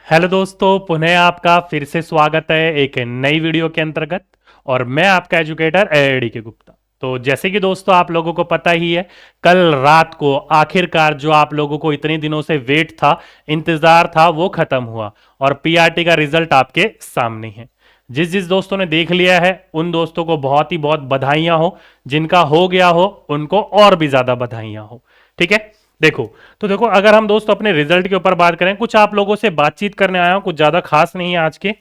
Hello दोस्तों, पुनः आपका फिर से स्वागत है एक नई वीडियो के अंतर्गत। और मैं आपका एजुकेटर एडी के गुप्ता। तो जैसे कि दोस्तों आप लोगों को पता ही है, कल रात को आखिरकार जो आप लोगों को इतने दिनों से वेट था, इंतजार था, वो खत्म हुआ और पीआरटी का रिजल्ट आपके सामने है। जिस जिस दोस्तों ने देख लिया है उन दोस्तों को बहुत ही बहुत बधाइयां हो, जिनका हो गया हो उनको और भी ज्यादा बधाइयां हो। ठीक है। देखो, तो देखो, अगर हम दोस्तों अपने रिजल्ट के ऊपर बात करें, कुछ आप लोगों से बातचीत करने आया हूं, कुछ ज्यादा खास नहीं है आज के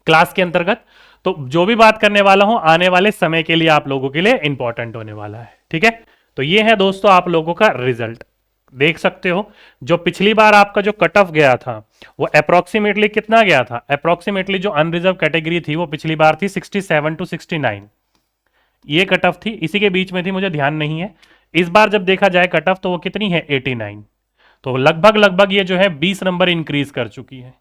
क्लास के अंतर्गत। तो जो भी बात करने वाला हूं आने वाले समय के लिए आप लोगों के लिए इंपॉर्टेंट होने वाला है। ठीक है। तो ये है दोस्तों आप लोगों का रिजल्ट। देख सकते हो, जो पिछली बार आपका जो कट ऑफ गया था वो अप्रोक्सीमेटली कितना गया था। अप्रोक्सीमेटली जो अनरिजर्व कैटेगरी थी वो पिछली बार थी 67 टू 69। ये कट ऑफ थी, इसी के बीच में थी, मुझे ध्यान नहीं है। इस बार जब देखा जाए कट ऑफ तो वो कितनी है, 89। तो लगभग लगभग ये जो है 20 नंबर इंक्रीज कर चुकी है।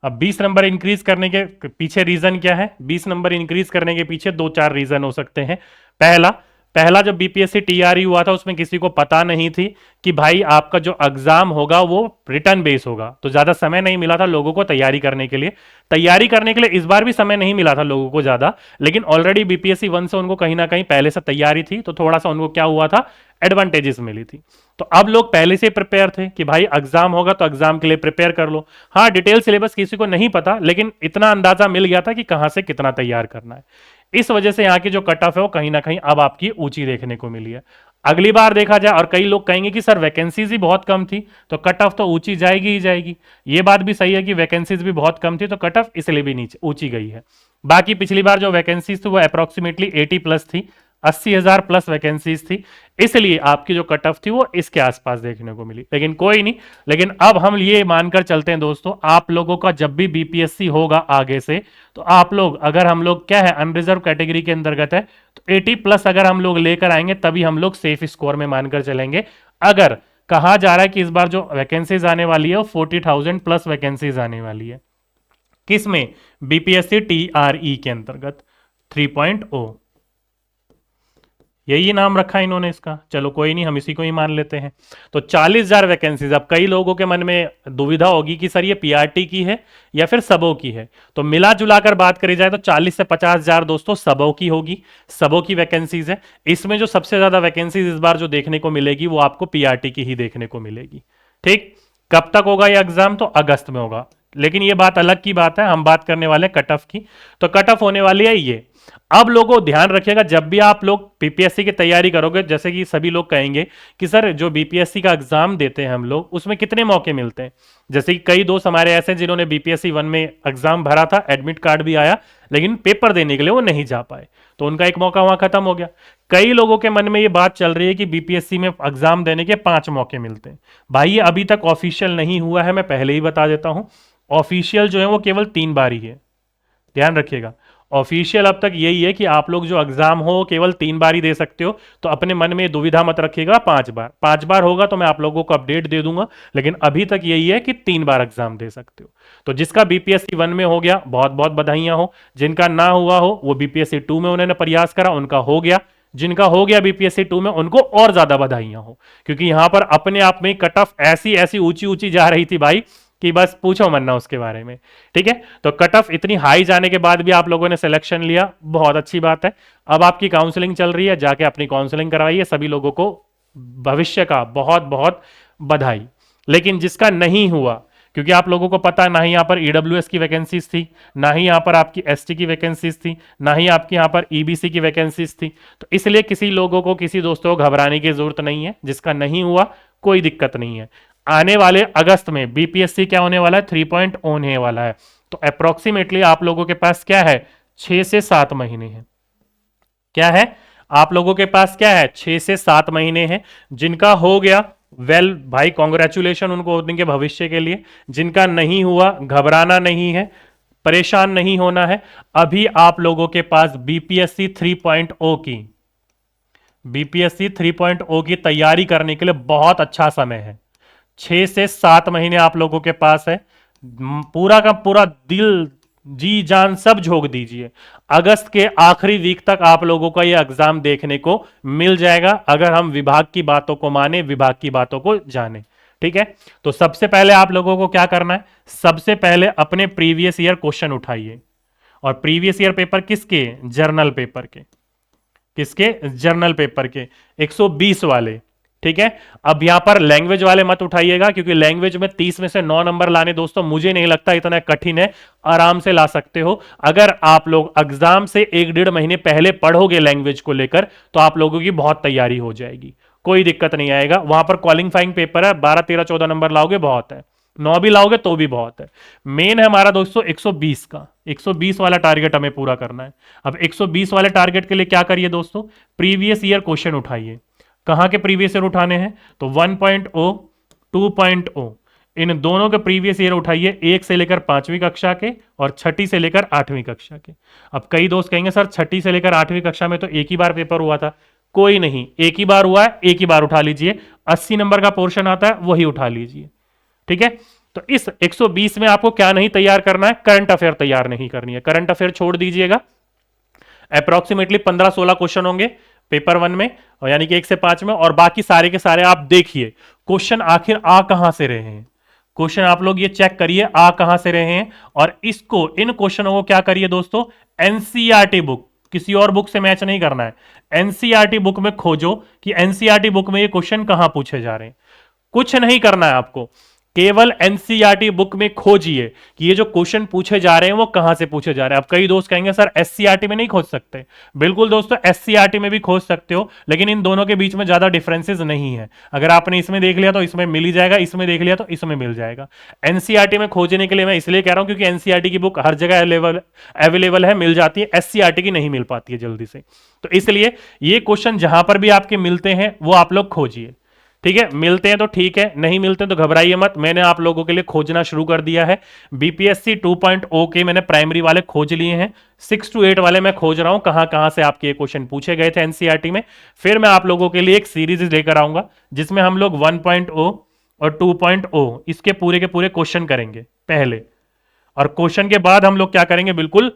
अब 20 नंबर इंक्रीज करने के पीछे रीजन क्या है? 20 नंबर इंक्रीज करने के पीछे दो चार रीजन हो सकते हैं। पहला पहला जब बीपीएससी टीआरई हुआ था उसमें किसी को पता नहीं थी कि भाई आपका जो एग्जाम होगा वो रिटर्न बेस होगा, तो ज्यादा समय नहीं मिला था लोगों को तैयारी करने के लिए। इस बार भी समय नहीं मिला था लोगों को ज्यादा, लेकिन ऑलरेडी बीपीएससी 1 से उनको कहीं ना कहीं पहले से तैयारी थी, तो थोड़ा सा उनको क्या हुआ था, एडवांटेजेस मिली थी। तो अब लोग पहले से प्रिपेयर थे कि भाई एग्जाम होगा तो एग्जाम के लिए प्रिपेयर कर लो। हाँ, डिटेल सिलेबस किसी को नहीं पता, लेकिन इतना अंदाजा मिल गया था कि कहां से कितना तैयार करना है। इस वजह से यहाँ की जो कट ऑफ है वो कहीं ना कहीं अब आपकी ऊंची देखने को मिली है। अगली बार देखा जाए, और कई लोग कहेंगे कि सर वैकेंसीज ही बहुत कम थी तो कट ऑफ तो ऊंची जाएगी ही जाएगी। ये बात भी सही है कि वैकेंसीज भी बहुत कम थी तो कट ऑफ इसलिए भी नीचे ऊंची गई है। बाकी पिछली बार जो वैकेंसीज थी वो अप्रोक्सीमेटली 80 प्लस थी, 80,000 प्लस वैकेंसीज थी, इसलिए आपकी जो कट ऑफ थी वो इसके आसपास देखने को मिली। लेकिन कोई नहीं, लेकिन अब हम ये मानकर चलते हैं दोस्तों, आप लोगों का जब भी बीपीएससी होगा आगे से, तो आप लोग, अगर हम लोग क्या है अनरिजर्व कैटेगरी के अंतर्गत है, तो 80 प्लस अगर हम लोग लेकर आएंगे तभी हम लोग सेफ स्कोर में मानकर चलेंगे। अगर कहा जा रहा है कि इस बार जो वैकेंसीज आने वाली है वो 40,000 प्लस वैकेंसीज आने वाली है, किसमें? बीपीएससी टीआरई के अंतर्गत 3.0, यही नाम रखा है इन्होंने इसका। चलो कोई नहीं, हम इसी को ही मान लेते हैं। तो 40,000 वैकेंसीज। अब कई लोगों के मन में दुविधा होगी कि सर ये पीआरटी की है या फिर सबों की है। तो मिला जुलाकर बात करी जाए तो 40 से 50,000 दोस्तों सबों की होगी, सबों की वैकेंसीज है। इसमें जो सबसे ज्यादा वैकेंसीज इस बार जो देखने को मिलेगी वो आपको पीआरटी की ही देखने को मिलेगी। ठीक। कब तक होगा ये एग्जाम? तो अगस्त में होगा, लेकिन ये बात अलग की बात है, हम बात करने वाले कट ऑफ की। तो कट ऑफ होने वाली है ये। अब लोगों ध्यान रखिएगा, जब भी आप लोग बीपीएससी की तैयारी करोगे, जैसे कि सभी लोग कहेंगे कि सर जो बीपीएससी का एग्जाम देते हैं हम लोग उसमें कितने मौके मिलते हैं। जैसे कि कई दोस्त हमारे ऐसे हैं जिन्होंने बीपीएससी 1 में एग्जाम भरा था, एडमिट कार्ड भी आया, लेकिन पेपर देने के लिए वो नहीं जा पाए, तो उनका एक मौका वहां खत्म हो गया। कई लोगों के मन में ये बात चल रही है कि बीपीएससी में एग्जाम देने के 5 मौके मिलते हैं। भाई ये अभी तक ऑफिशियल नहीं हुआ है, मैं पहले ही बता देता हूं। ऑफिशियल जो है वो केवल 3 बार ही है, ध्यान रखिएगा। ऑफिशियल अब तक यही है कि आप लोग जो एग्जाम हो केवल 3 बार ही दे सकते हो, तो अपने मन में दुविधा मत रखिएगा। 5 बार होगा तो मैं आप लोगों को अपडेट दे दूंगा, लेकिन अभी तक यही है कि 3 बार एग्जाम दे सकते हो। तो जिसका बीपीएससी 1 में हो गया बहुत बहुत बधाइयां हो, जिनका ना हुआ हो वो बीपीएससी 2 में उन्होंने प्रयास करा, उनका हो गया। जिनका हो गया बीपीएससी 2 में उनको और ज्यादा बधाइयां हो, क्योंकि यहां पर अपने आप में कट ऑफ ऐसी ऐसी ऊंची ऊंची जा रही थी भाई कि बस पूछो मत ना उसके बारे में। ठीक है। तो कट ऑफ इतनी हाई जाने के बाद भी आप लोगों ने सिलेक्शन लिया, बहुत अच्छी बात है। अब आपकी काउंसलिंग चल रही है, जाके अपनी काउंसलिंग करवाइए। सभी लोगों को भविष्य का बहुत बहुत बधाई। लेकिन जिसका नहीं हुआ, क्योंकि आप लोगों को पता, ना ही यहां पर ईडब्ल्यूएस की वैकेंसीज थी, ना ही यहां पर आपकी एसटी की वैकेंसीज थी, ना ही आपकी यहां पर ईबीसी की वैकेंसीज थी, तो इसलिए किसी लोगों को, किसी दोस्तों को घबराने की जरूरत नहीं है। जिसका नहीं हुआ कोई दिक्कत नहीं है। आने वाले अगस्त में बीपीएससी क्या होने वाला है, 3.0 होने वाला है। तो अप्रोक्सीमेटली आप लोगों के पास क्या है, 6 से 7 महीने हैं। क्या है आप लोगों के पास? क्या है, 6 से 7 महीने हैं। जिनका हो गया वेल भाई कॉन्ग्रेचुलेशन उनको उनके भविष्य के लिए। जिनका नहीं हुआ घबराना नहीं है, परेशान नहीं होना है। अभी आप लोगों के पास बीपीएससी 3.0 की तैयारी करने के लिए बहुत अच्छा समय है। 6 से 7 महीने आप लोगों के पास है। पूरा का पूरा दिल जी जान सब झोंक दीजिए। अगस्त के आखिरी वीक तक आप लोगों का यह एग्जाम देखने को मिल जाएगा, अगर हम विभाग की बातों को माने, विभाग की बातों को जाने। ठीक है, तो सबसे पहले आप लोगों को क्या करना है, सबसे पहले अपने प्रीवियस ईयर क्वेश्चन उठाइए। और प्रीवियस ईयर पेपर किसके, जर्नल पेपर के, किसके, जर्नल पेपर के 120 वाले। ठीक है, अब यहां पर लैंग्वेज वाले मत उठाइएगा, क्योंकि लैंग्वेज में 30 में से 9 नंबर लाने दोस्तों मुझे नहीं लगता इतना कठिन है, आराम से ला सकते हो। अगर आप लोग एग्जाम से 1-1.5 महीने पहले पढ़ोगे लैंग्वेज को लेकर, तो आप लोगों की बहुत तैयारी हो जाएगी, कोई दिक्कत नहीं आएगा। वहां पर क्वालिफाइंग पेपर है, 12, 13, 14 नंबर लाओगे बहुत है, 9 भी लाओगे तो भी बहुत है। मेन है हमारा दोस्तों 120 का, 120 वाला टारगेट हमें पूरा करना है। अब 120 वाले टारगेट के लिए क्या करिए दोस्तों, प्रीवियस ईयर क्वेश्चन उठाइए। कहां के प्रीवियस ईयर उठाने हैं, तो 1.0, 2.0, इन दोनों के प्रीवियस ईयर उठाइए, 1 से लेकर 5वीं कक्षा के और 6ठी से लेकर 8वीं कक्षा के। अब कई दोस्त कहेंगे सर 6ठी से लेकर 8वीं कक्षा में तो एक ही बार पेपर हुआ था। कोई नहीं, एक ही बार हुआ है, एक ही बार उठा लीजिए, 80 नंबर का पोर्शन आता है वही उठा लीजिए। ठीक है, तो इस 120 में आपको क्या नहीं तैयार करना है, करंट अफेयर तैयार नहीं करनी है, करंट अफेयर छोड़ दीजिएगा। अप्रोक्सीमेटली 15-16 क्वेश्चन होंगे पेपर 1 में, यानी कि 1 से 5 में, और बाकी सारे के सारे आप देखिए क्वेश्चन आखिर आ कहां से रहे हैं। क्वेश्चन आप लोग ये चेक करिए आ कहां से रहे हैं, और इसको, इन क्वेश्चनों को क्या करिए दोस्तों, एनसीईआरटी बुक, किसी और बुक से मैच नहीं करना है, एनसीईआरटी बुक में खोजो कि एनसीईआरटी बुक में ये क्वेश्चन कहां पूछे जा रहे हैं। कुछ नहीं करना है आपको, केवल एनसीईआरटी बुक में खोजिए कि ये जो क्वेश्चन पूछे जा रहे हैं वो कहां से पूछे जा रहे हैं। अब कई दोस्त कहेंगे सर एससीईआरटी में नहीं खोज सकते, बिल्कुल दोस्तों एससीईआरटी में भी खोज सकते हो, लेकिन इन दोनों के बीच में ज्यादा डिफरेंसेस नहीं है। अगर आपने इसमें देख लिया तो इसमें मिल ही जाएगा, इसमें देख लिया तो इसमें मिल जाएगा। एनसीईआरटी में खोजने के लिए मैं इसलिए कह रहा हूं क्योंकि एनसीईआरटी की बुक हर जगह अवेलेबल है, मिल जाती है, एससीईआरटी की नहीं मिल पाती है जल्दी से। तो इसलिए ये क्वेश्चन जहां पर भी आपके मिलते हैं वो आप लोग खोजिए। ठीक है, मिलते हैं तो ठीक है, नहीं मिलते हैं तो घबराइए मत, मैंने आप लोगों के लिए खोजना शुरू कर दिया है। बीपीएससी 2.0 के मैंने प्राइमरी वाले खोज लिए हैं, 6 to 8 वाले मैं खोज रहा हूं कहां कहां से आपके क्वेश्चन पूछे गए थे एनसीईआरटी में। फिर मैं आप लोगों के लिए एक सीरीज लेकर आऊंगा जिसमें हम लोग 1.0 और 2.0 इसके पूरे के पूरे क्वेश्चन करेंगे पहले, और क्वेश्चन के बाद हम लोग क्या करेंगे, बिल्कुल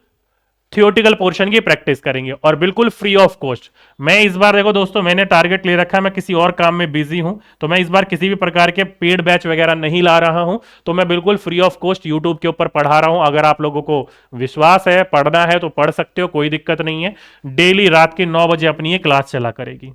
थियोटिकल पोर्शन की प्रैक्टिस करेंगे, और बिल्कुल फ्री ऑफ कॉस्ट। मैं इस बार देखो दोस्तों, मैंने टारगेट ले रखा है, मैं किसी और काम में बिजी हूं, तो मैं इस बार किसी भी प्रकार के पेड बैच वगैरह नहीं ला रहा हूं, तो मैं बिल्कुल फ्री ऑफ कॉस्ट यूट्यूब के ऊपर पढ़ा रहा हूं। अगर आप लोगों को विश्वास है, पढ़ना है तो पढ़ सकते हो, कोई दिक्कत नहीं है। डेली रात के 9 बजे अपनी ये क्लास चला करेगी।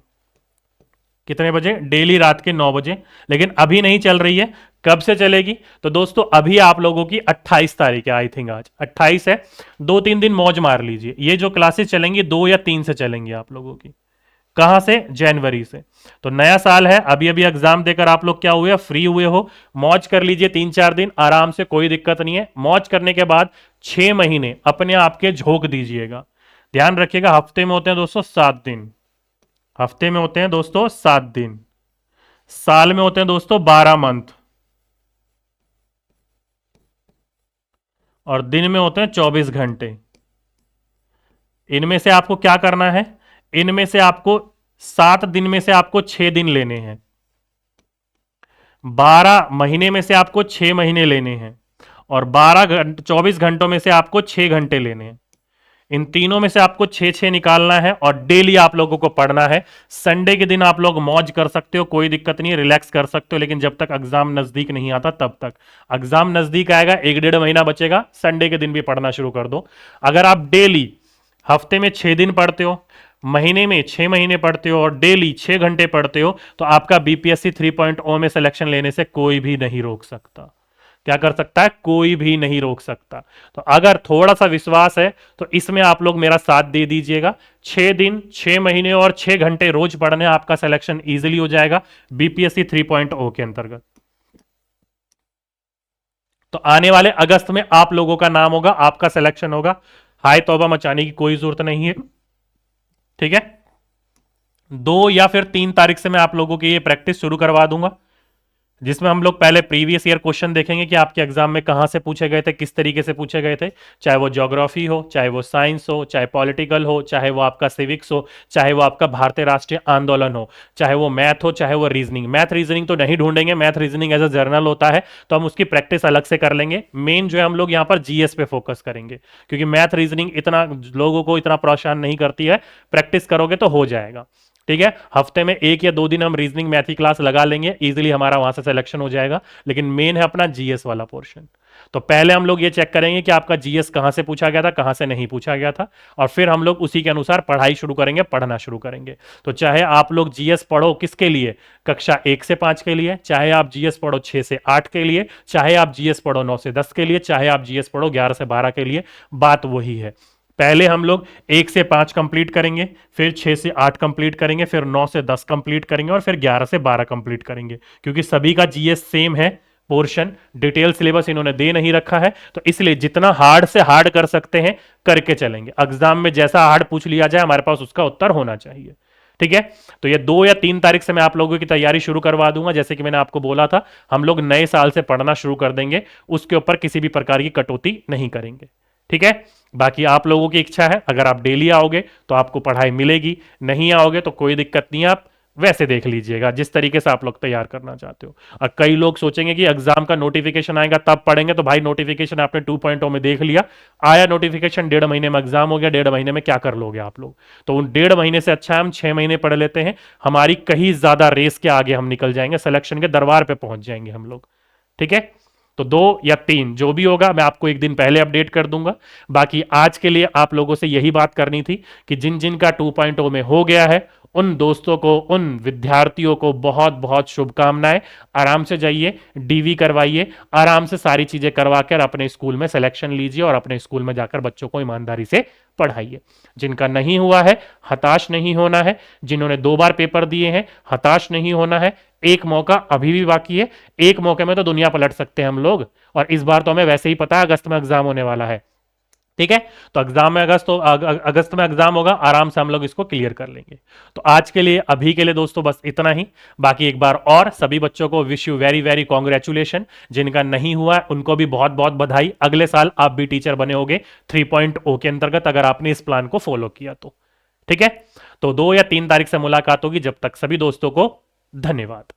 कितने बजे, डेली रात के 9 बजे, लेकिन अभी नहीं चल रही है। कब से चलेगी, तो दोस्तों अभी आप लोगों की 28 तारीख है, आई थिंक आज 28 है, 2-3 दिन मौज मार लीजिए। ये जो क्लासेस चलेंगी 2 या 3 से चलेंगी आप लोगों की। कहां से, जनवरी से। तो नया साल है, अभी अभी एग्जाम देकर आप लोग क्या हुए, फ्री हुए हो, मौज कर लीजिए 3-4 दिन आराम से, कोई दिक्कत नहीं है। मौज करने के बाद 6 महीने अपने आप के झोंक दीजिएगा। ध्यान रखिएगा, हफ्ते में होते हैं दोस्तों 7 दिन, हफ्ते में होते हैं दोस्तों 7 दिन, साल में होते हैं दोस्तों 12 मंथ, और दिन में होते हैं 24 घंटे। इनमें से आपको क्या करना है, इनमें से आपको 7 दिन में से आपको 6 दिन लेने हैं, 12 महीने में से आपको 6 महीने लेने हैं, और 24 घंटों में से आपको 6 घंटे लेने हैं। इन तीनों में से आपको 6-6 निकालना है, और डेली आप लोगों को पढ़ना है। संडे के दिन आप लोग मौज कर सकते हो, कोई दिक्कत नहीं है, रिलैक्स कर सकते हो, लेकिन जब तक एग्जाम नजदीक नहीं आता तब तक। एग्जाम नजदीक आएगा, 1-1.5 महीना बचेगा, संडे के दिन भी पढ़ना शुरू कर दो। अगर आप डेली हफ्ते में 6 दिन पढ़ते हो, महीने में 6 महीने पढ़ते हो, और डेली 6 घंटे पढ़ते हो, तो आपका बीपीएससी 3.0 में सिलेक्शन लेने से कोई भी नहीं रोक सकता। क्या कर सकता है, कोई भी नहीं रोक सकता। तो अगर थोड़ा सा विश्वास है तो इसमें आप लोग मेरा साथ दे दीजिएगा। 6 दिन, 6 महीने और 6 घंटे रोज पढ़ने, आपका सिलेक्शन इजीली हो जाएगा बीपीएससी 3.0 के अंतर्गत। तो आने वाले अगस्त में आप लोगों का नाम होगा, आपका सिलेक्शन होगा। हाय तौबा मचाने की कोई जरूरत नहीं है, ठीक है। 2 या फिर 3 तारीख से मैं आप लोगों की ये प्रैक्टिस शुरू करवा दूंगा, जिसमें हम लोग पहले प्रीवियस ईयर क्वेश्चन देखेंगे कि आपके एग्जाम में कहां से पूछे गए थे, किस तरीके से पूछे गए थे, चाहे वो ज्योग्राफी हो, चाहे वो साइंस हो, चाहे पॉलिटिकल हो, चाहे वो आपका सिविक्स हो, चाहे वो आपका भारतीय राष्ट्रीय आंदोलन हो, चाहे वो मैथ हो, चाहे वो रीजनिंग। मैथ रीजनिंग तो नहीं ढूंढेंगे, math reasoning as a general होता है, तो हम उसकी प्रैक्टिस अलग से कर लेंगे। मेन जो है हम लोग यहाँ पर जीएस पे फोकस करेंगे, क्योंकि मैथ रीजनिंग इतना लोगों को इतना परेशान नहीं करती है, प्रैक्टिस करोगे तो हो जाएगा। ठीक है, हफ्ते में 1 या 2 दिन हम रीजनिंग मैथ की क्लास लगा लेंगे, इजीली हमारा वहां से सिलेक्शन हो जाएगा। लेकिन मेन है अपना जीएस वाला पोर्शन। तो पहले हम लोग ये चेक करेंगे कि आपका जीएस कहां से पूछा गया था, कहां से नहीं पूछा गया था, और फिर हम लोग उसी के अनुसार पढ़ाई शुरू करेंगे, पढ़ना शुरू करेंगे। तो चाहे आप लोग जीएस पढ़ो किसके लिए, कक्षा 1 से 5 के लिए, चाहे आप जीएस पढ़ो 6 से 8 के लिए, चाहे आप जीएस पढ़ो 9 से 10 के लिए, चाहे आप जीएस पढ़ो 11 से 12 के लिए, बात वही है। पहले हम लोग 1 से 5 कंप्लीट करेंगे, फिर 6 से 8 कंप्लीट करेंगे, फिर 9 से 10 कंप्लीट करेंगे, और फिर 11 से 12 कंप्लीट करेंगे। क्योंकि सभी का जीएस सेम है, पोर्शन डिटेल सिलेबस इन्होंने दे नहीं रखा है, तो इसलिए जितना हार्ड से हार्ड कर सकते हैं करके चलेंगे। एग्जाम में जैसा हार्ड पूछ लिया जाए हमारे पास उसका उत्तर होना चाहिए। ठीक है, तो ये 2 या 3 तारीख से मैं आप लोगों की तैयारी शुरू करवा दूंगा। जैसे कि मैंने आपको बोला था, हम लोग नए साल से पढ़ना शुरू कर देंगे, उसके ऊपर किसी भी प्रकार की कटौती नहीं करेंगे। ठीक है, बाकी आप लोगों की इच्छा है, अगर आप डेली आओगे तो आपको पढ़ाई मिलेगी, नहीं आओगे तो कोई दिक्कत नहीं है, आप वैसे देख लीजिएगा जिस तरीके से आप लोग तैयार करना चाहते हो। और कई लोग सोचेंगे कि एग्जाम का नोटिफिकेशन आएगा तब पढ़ेंगे, तो भाई नोटिफिकेशन आपने 2.0 में देख लिया, आया नोटिफिकेशन, 1.5 महीने में एग्जाम हो गया, 1.5 महीने में क्या कर लोगे आप लोग। तो उन 1.5 महीने से अच्छा हम 6 महीने पढ़ लेते हैं, हमारी कहीं ज्यादा रेस के आगे हम निकल जाएंगे, सिलेक्शन के दरबार पे पहुंच जाएंगे हम लोग। ठीक है, तो 2 या 3 जो भी होगा मैं आपको एक दिन पहले अपडेट कर दूंगा। बाकी आज के लिए आप लोगों से यही बात करनी थी कि जिन जिन का 2.0 में हो गया है उन दोस्तों को, उन विद्यार्थियों को बहुत बहुत शुभकामनाएं। आराम से जाइए, डीवी करवाइए, आराम से सारी चीजें करवा कर अपने स्कूल में सिलेक्शन लीजिए और अपने स्कूल में जाकर बच्चों को ईमानदारी से पढ़ाइए। जिनका नहीं हुआ है हताश नहीं होना है, जिन्होंने 2 बार पेपर दिए हैं हताश नहीं होना है, एक मौका अभी भी बाकी है, एक मौके में तो दुनिया पलट सकते हैं हम लोग। और इस बार तो हमें वैसे ही पता है अगस्त में एग्जाम होने वाला है। ठीक है, तो एग्जाम में अगस्त में एग्जाम होगा, आराम से हम लोग इसको क्लियर कर लेंगे। तो आज के लिए, अभी के लिए दोस्तों बस इतना ही। बाकी एक बार और सभी बच्चों को wish you very very congratulation. जिनका नहीं हुआ है उनको भी बहुत बहुत बधाई, अगले साल आप भी टीचर बने होगे 3.0 के अंतर्गत, अगर आपने इस प्लान को फॉलो किया तो। ठीक है, तो 2 या 3 तारीख से मुलाकात होगी, जब तक सभी दोस्तों को धन्यवाद।